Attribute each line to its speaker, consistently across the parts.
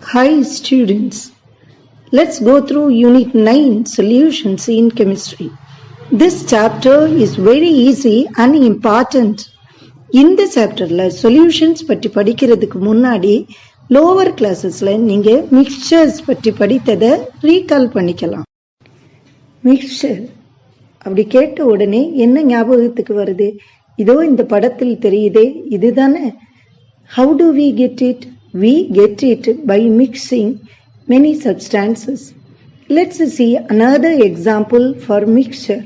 Speaker 1: Hi students, let's go through Unit 9 Solutions in Chemistry. This chapter is very easy and important. இந்த சாப்டர்ல solutions பற்றி படிக்கிறதுக்கு முன்னாடி lower கிளாஸஸ்ல நீங்க மிக்சர்ஸ் பற்றி படித்ததை ரீகால் பண்ணிக்கலாம். மிக்சர் அப்படி கேட்ட உடனே என்ன ஞாபகத்துக்கு வருது? இதோ இந்த படத்தில் தெரியுதே, இதுதானே. How do we get it? We get it by mixing many substances. Let's see another example for mixture.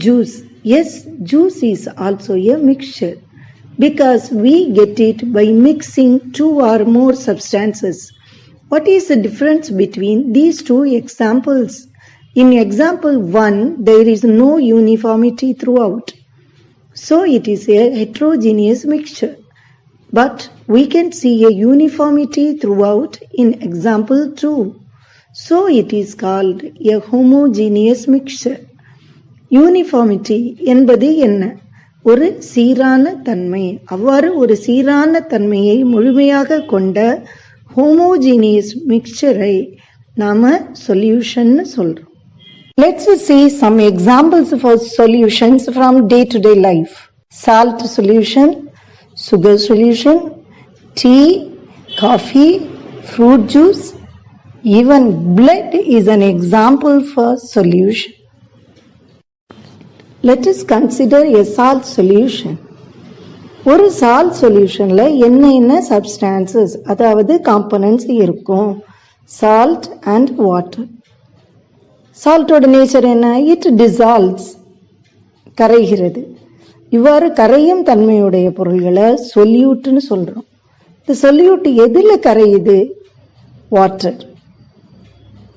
Speaker 1: Juice. Yes, juice is also a mixture because we get it by mixing two or more substances. What is the difference between these two examples? In example 1, there is no uniformity throughout, so it is a heterogeneous mixture. But we can see a uniformity throughout in example 2. So it is called a homogeneous mixture. Uniformity என்பது என்ன? ஒரு சீரான தன்மை. அவ்வாறு ஒரு சீரான தன்மையை முழுமையாக கொண்ட homogeneous mixture-ஐ நாம solution சொல்றோம். Let's see some examples for solutions from day-to-day life. Salt solution, sugar solution, tea, coffee, fruit juice, even blood is an example for solution. Let us consider a salt solution. ஒரு salt solutionல என்ன substances அதாவது components இருக்கும்? Salt and water. Saltோட nature என்ன? It dissolves, கரைகிறது. இவ்வாறு கரையும் தன்மையுடைய பொருள்களை சொல்யூட்னு சொல்றோம். இந்த சொல்யூட் எதுல கரையுது? வாட்டர்.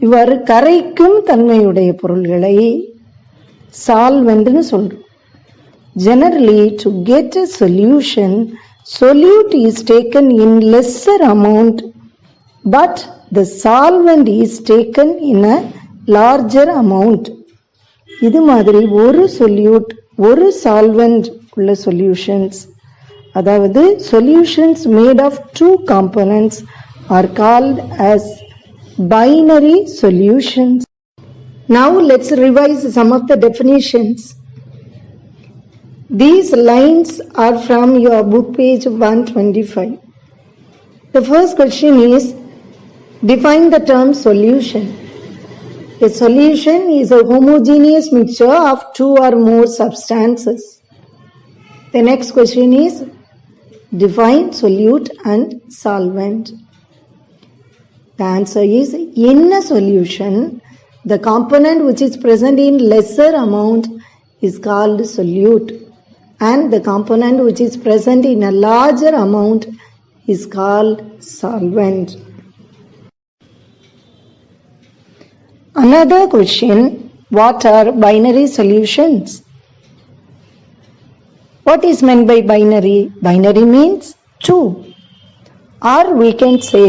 Speaker 1: இவ்வாறு கரைக்கும் தன்மையுடைய பொருள்களை சால்வெண்ட்னு சொல்றோம். Generally, to get a solution, solute is taken in lesser amount, but the solvent is taken in a larger amount. இது மாதிரி ஒரு சொல்யூட் ஒரு சால்வெண்ட் உள்ள சொல்யூஷன்ஸ், அதாவது solutions made of two components are called as binary solutions. Now let's revise some of the definitions. These lines are from your book page 125. The first question is, define the term solution. A solution is a homogeneous mixture of two or more substances. The next question is, define solute and solvent. The answer is, in a solution, the component which is present in lesser amount is called solute, and the component which is present in a larger amount is called solvent. Another question, what are binary solutions? What is meant by binary? Binary means two, or we can say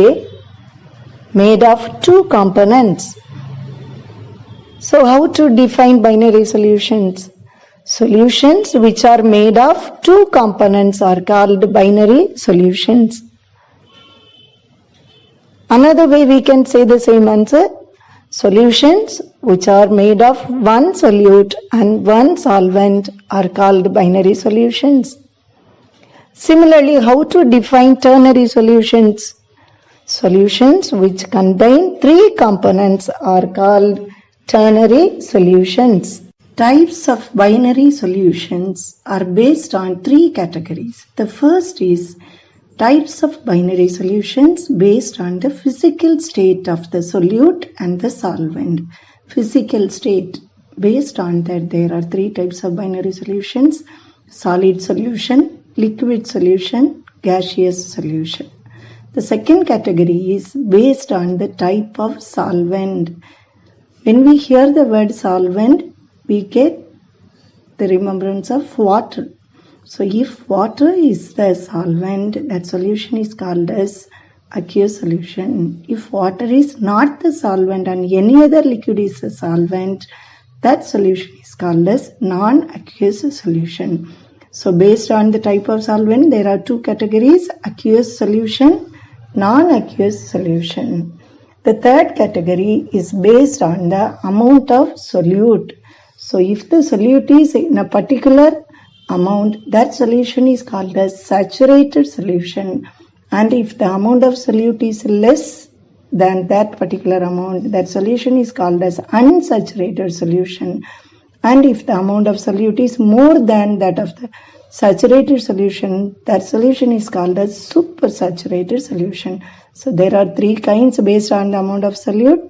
Speaker 1: made of two components. So how to define binary solutions? Solutions which are made of two components are called binary solutions. Another way we can say the same answer, solutions which are made of one solute and one solvent are called binary solutions. Similarly, how to define ternary solutions? Solutions which contain three components are called ternary solutions. Types of binary solutions are based on three categories. The first is types of binary solutions based on the physical state of the solute and the solvent. Physical state, based on that there are three types of binary solutions: solid solution, liquid solution, gaseous solution. The second category is based on the type of solvent. When we hear the word solvent, we get the remembrance of water. So if water is the solvent, that solution is called as aqueous solution. If water is not the solvent and any other liquid is a solvent, that solution is called as non-aqueous solution. So based on the type of solvent, there are two categories: aqueous solution, non-aqueous solution. The third category is based on the amount of solute. So if the solute is in a particular amount, that solution is called as saturated solution. And if the amount of solute is less than that particular amount, that solution is called as unsaturated solution. And if the amount of solute is more than that of the saturated solution, that solution is called as supersaturated solution. So there are three kinds based on the amount of solute: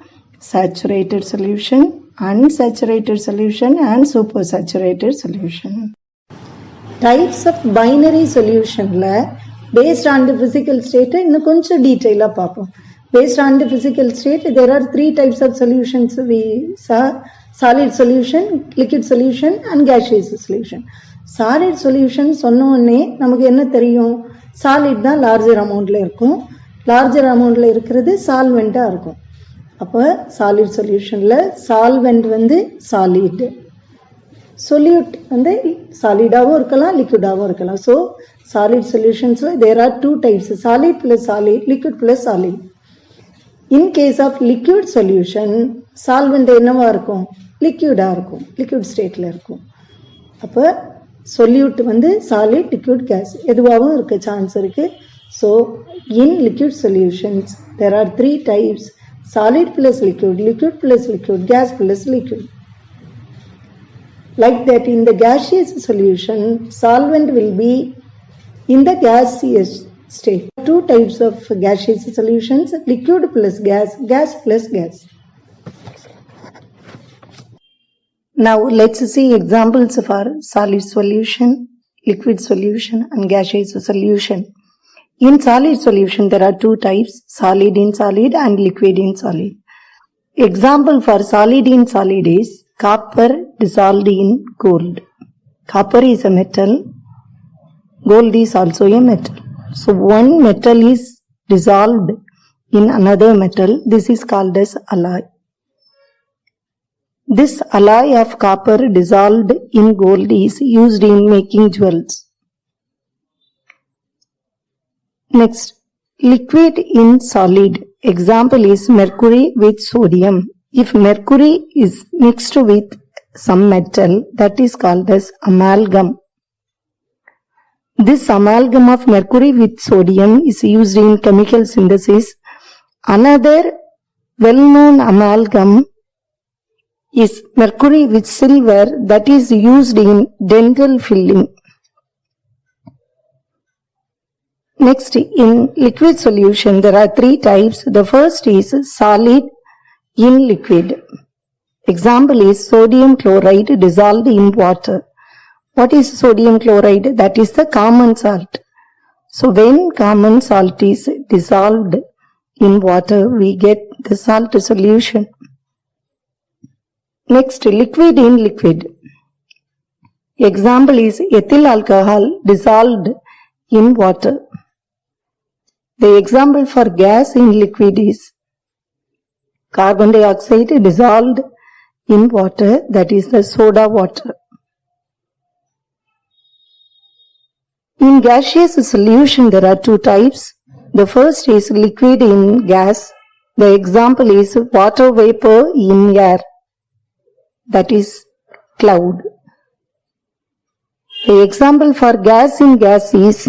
Speaker 1: saturated solution, unsaturated solution, and supersaturated solution. Types of binary solution based on the physical state இன்னும் கொஞ்சம் டீட்டெயிலாக பார்ப்போம். Based on the physical state, there are three types of solutions we saw: solid solution, liquid solution, and gaseous solution. Solid solution சொன்ன உடனே நமக்கு என்ன தெரியும்? Solid தான் லார்ஜர் அமௌண்ட்ல இருக்கும். லார்ஜர் அமௌண்ட்ல இருக்கிறது சால்வெண்டா இருக்கும். அப்போ சாலிட் சொல்யூஷன்ல சால்வெண்ட் சாலிட், சொல்யூட் சாலிடாவும் இருக்கலாம், லிக்விடாவும் இருக்கலாம். ஸோ சாலிட் சொல்யூஷன்ஸ்ல there are two types: solid plus solid, liquid plus solid. In case of liquid solution, solvent என்னவா இருக்கும்? லிக்யூடா இருக்கும், லிக்விட் ஸ்டேட்ல இருக்கும். அப்போ சொல்யூட் சாலிட், லிக்விட், கேஸ் எதுவாகவும் இருக்க சான்ஸ் இருக்கு. So in liquid solutions there are three types: solid plus liquid, liquid plus liquid, gas plus liquid. Like that, in the gaseous solution, solvent will be in the gaseous state. Two types of gaseous solutions: liquid plus gas, gas plus gas. Now let's see examples for solid solution, liquid solution, and gaseous solution. In solid solution there are two types: solid in solid and liquid in solid. Example for solid in solid is copper dissolved in gold. Copper is a metal, gold is also a metal. So one metal is dissolved in another metal. This is called as alloy. This alloy of copper dissolved in gold is used in making jewels. Next, liquid in solid. Example is mercury with sodium. If mercury is mixed with some metal, that is called as amalgam. This amalgam of mercury with sodium is used in chemical synthesis. Another well-known amalgam is mercury with silver, that is used in dental filling. Next, in liquid solution there are three types. The first is solid in liquid. Example is sodium chloride dissolved in water. What is sodium chloride? That is the common salt. So when common salt is dissolved in water, we get the salt solution. Next, liquid in liquid. Example is ethyl alcohol dissolved in water. The example for gas in liquid is carbon dioxide dissolved in water, that is the soda water. In gaseous solution there are two types. The first is liquid in gas. The example is water vapor in air, that is cloud. The example for gas in gas is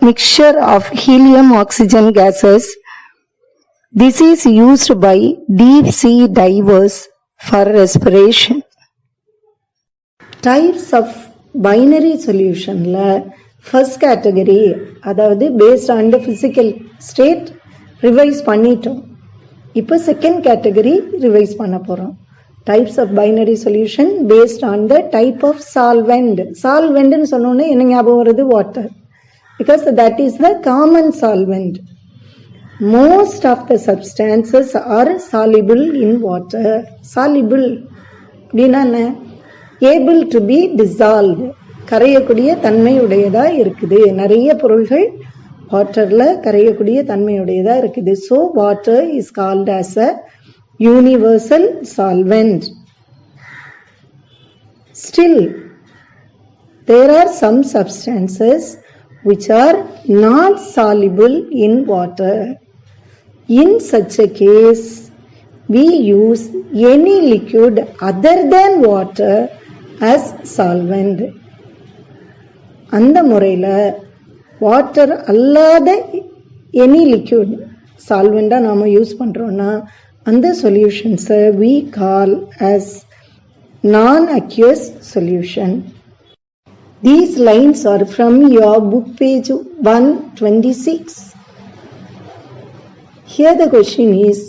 Speaker 1: mixture of helium oxygen gases. This is used by deep sea divers for respiration. Types of binary solution la first category, அதாவது based on the physical state revise பண்ணிட்டோம். இப்போ second category revise பண்ண போறோம். Types of binary solution based on the type of solvent. Solvent னு சொன்னோனே என்ன ஞாபகம் வருது? water, because that is the common solvent. Most of the substances are soluble in water. Soluble அப்படின்னா என்ன? Able to be dissolved, கரையக்கூடிய தன்மையுடையதா இருக்குது. நிறைய பொருள்கள் வாட்டர்ல கரையக்கூடிய தன்மையுடையதா இருக்குது. So water is called as a universal solvent. Still, there are some substances which are not soluble in water. In such a case, we use any liquid other than water as solvent. அந்த முறையில் water அல்லாத any liquid சால்வெண்ட்டாக நாம் use பண்ணுறோன்னா அந்த சொல்யூஷன்ஸை we call as non-aqueous solution. These lines are from your book page 126. Here the question is,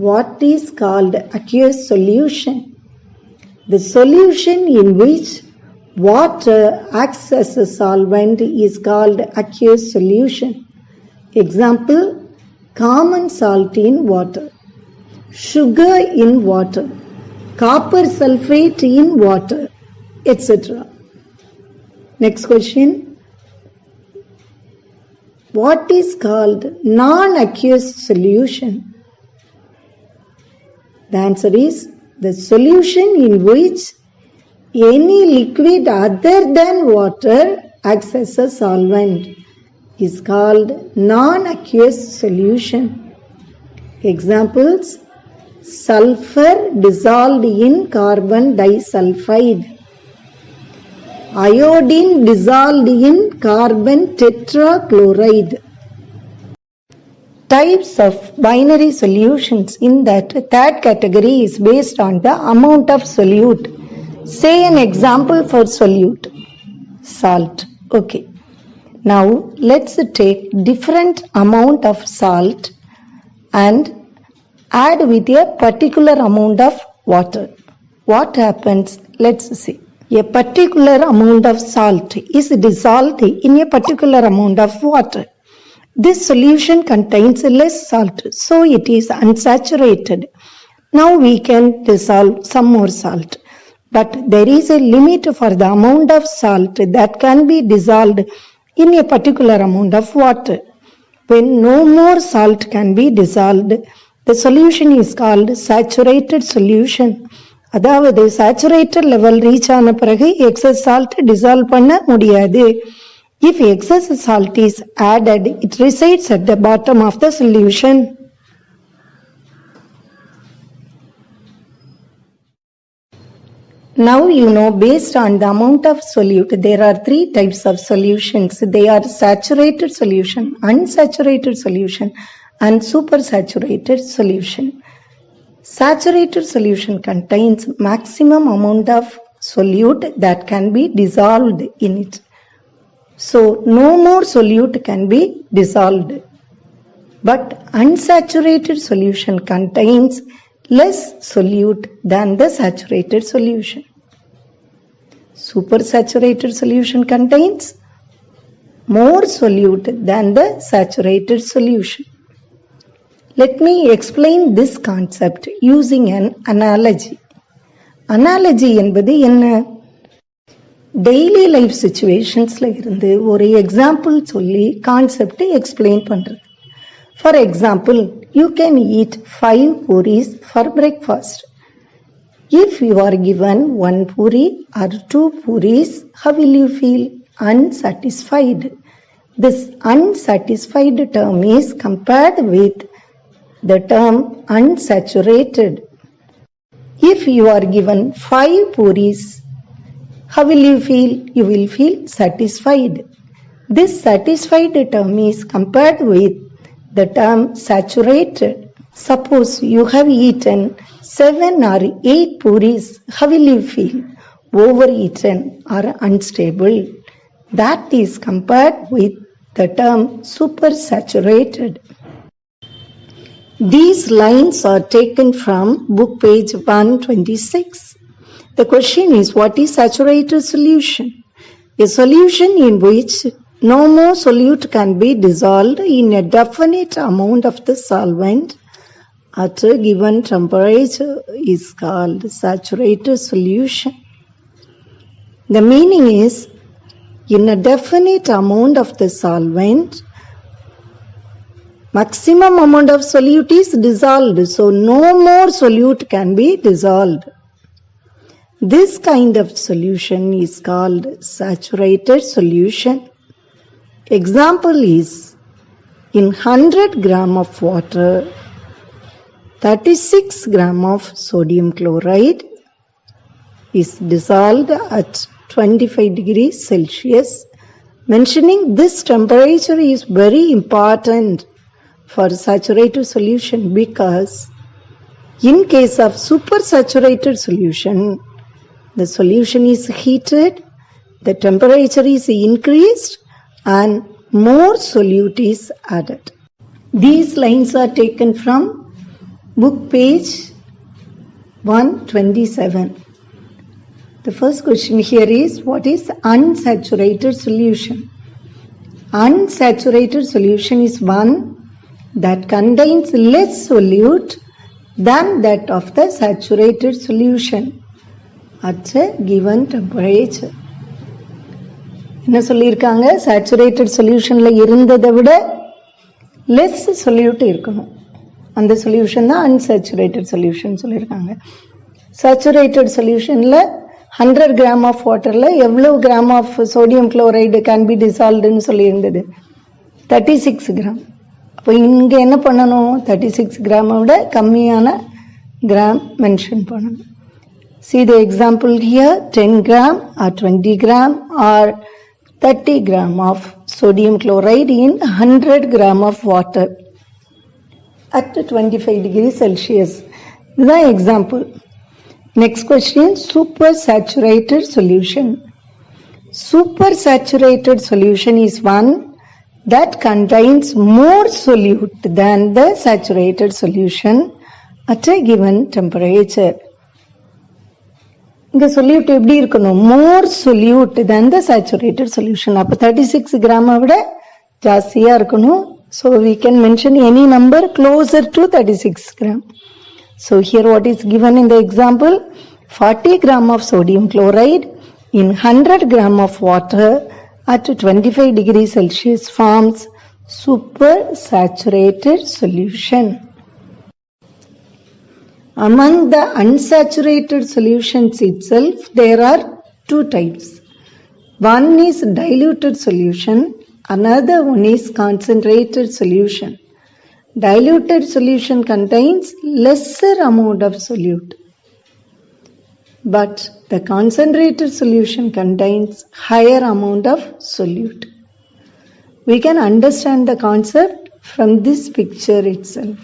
Speaker 1: what is called aqueous solution? The solution in which water acts as a solvent is called aqueous solution. Example, common salt in water, sugar in water, copper sulfate in water, etc. Next question. What is called non-aqueous solution? The answer is the solution in which any liquid other than water acts as a solvent is called non-aqueous solution. Examples, sulfur dissolved in carbon disulfide, iodine dissolved in carbon tetrachloride. Types of binary solutions. In that, third category is based on the amount of solute. Say an example for solute. Salt. Okay. Now let's take different amount of salt and add with a particular amount of water. What happens? Let's see. A particular amount of salt is dissolved in a particular amount of water. This solution contains less salt, so it is unsaturated. Now we can dissolve some more salt. But there is a limit for the amount of salt that can be dissolved in a particular amount of water. When no more salt can be dissolved, the solution is called saturated solution. அதாவது saturated level reach ஆன பிறகு excess salt dissolve பண்ண முடியாது. If excess salt is added, it resides at the bottom of the solution. Now you know, based on the amount of solute, there are three types of solutions. They are saturated solution, unsaturated solution, and supersaturated solution. Saturated solution contains maximum amount of solute that can be dissolved in it. So no more solute can be dissolved. But unsaturated solution contains less solute than the saturated solution. Supersaturated solution contains more solute than the saturated solution. Let me explain this concept using an analogy. Analogy என்பது என்ன? Daily life சிச்சுவேஷன்ஸ்ல இருந்து ஒரு example சொல்லி concept explain பண்றது. For example, you can eat 5 puris for breakfast. If you are given 1 puri or 2 puris, how will you feel? Unsatisfied. This unsatisfied term is compared with the term unsaturated. If you are given 5 puris, how will you feel? You will feel satisfied. This satisfied term is compared with the term saturated. Suppose you have eaten 7 or 8 puris, how will you feel? Overeaten or unstable. That is compared with the term supersaturated. These lines are taken from book page 126. The question is, what is saturated solution? A solution in which no more solute can be dissolved in a definite amount of the solvent at a given temperature is called saturated solution. The meaning is, in a definite amount of the solvent, maximum amount of solute is dissolved, so no more solute can be dissolved. This kind of solution is called saturated solution. Example is in 100 gram of water, 36 gram of sodium chloride is dissolved at 25 degrees Celsius. Mentioning this temperature is very important for saturated solution because in case of supersaturated solution, the solution is heated, the temperature is increased and more solute is added. These lines are taken from book page 127. The first question here is, what is unsaturated solution? Unsaturated solution is one that contains less solute than that of the saturated solution at a given temperature. என்ன சொல்லியிருக்காங்க? Saturated சொல்யூஷன்ல இருந்ததை விட less solute இருக்கணும். அந்த solution தான் unsaturated solution சொல்லியிருக்காங்க. Saturated சொல்யூஷன்ல 100 gram of வாட்டர்ல எவ்வளவு gram of sodium chloride can be டிசால்வ்டுன்னு சொல்லியிருந்தது? 36 கிராம். அப்போ இங்கே என்ன பண்ணணும்? 36 கிராமை விட கம்மியான கிராம் மென்ஷன் பண்ணணும். See the example here, 10 gram or 20 gram or 30 gram of sodium chloride in 100 gram of water at 25 degrees Celsius. This is an example. Next question, supersaturated solution. Supersaturated solution is one that contains more solute than the saturated solution at a given temperature. இங்க solute எப்படி இருக்கணும்? மோர் solute than the saturated solution. அப்ப 36 கிராமை விட ஜாஸ்தியா இருக்கணும். So we can mention any number closer to 36 gram. So here what is given in the example, 40 gram of sodium chloride in 100 gram of water at 25 degrees Celsius forms supersaturated solution. Among the unsaturated solutions itself, there are two types. One is diluted solution, another one is concentrated solution. Diluted solution contains lesser amount of solute, but the concentrated solution contains higher amount of solute. We can understand the concept from this picture itself.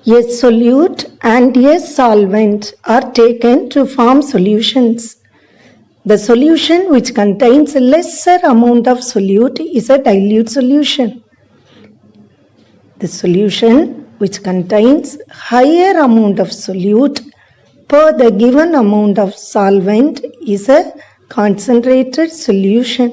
Speaker 1: A solute and a solvent are taken to form solutions. The solution which contains lesser amount of solute is a dilute solution. The solution which contains higher amount of solute per the given amount of solvent is a concentrated solution.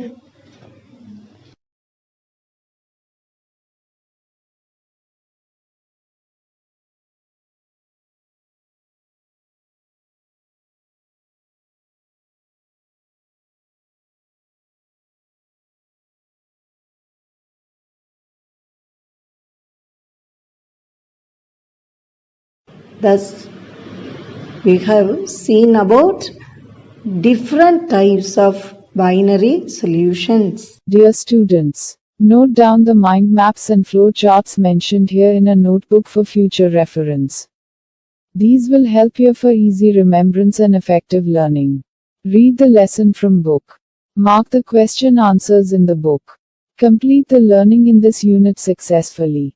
Speaker 1: Thus, we have seen about different types of binary solutions.
Speaker 2: Dear students, note down the mind maps and flow charts mentioned here in a notebook for future reference. These will help you for easy remembrance and effective learning. Read the lesson from book. Mark the question answers in the book. Complete the learning in this unit successfully.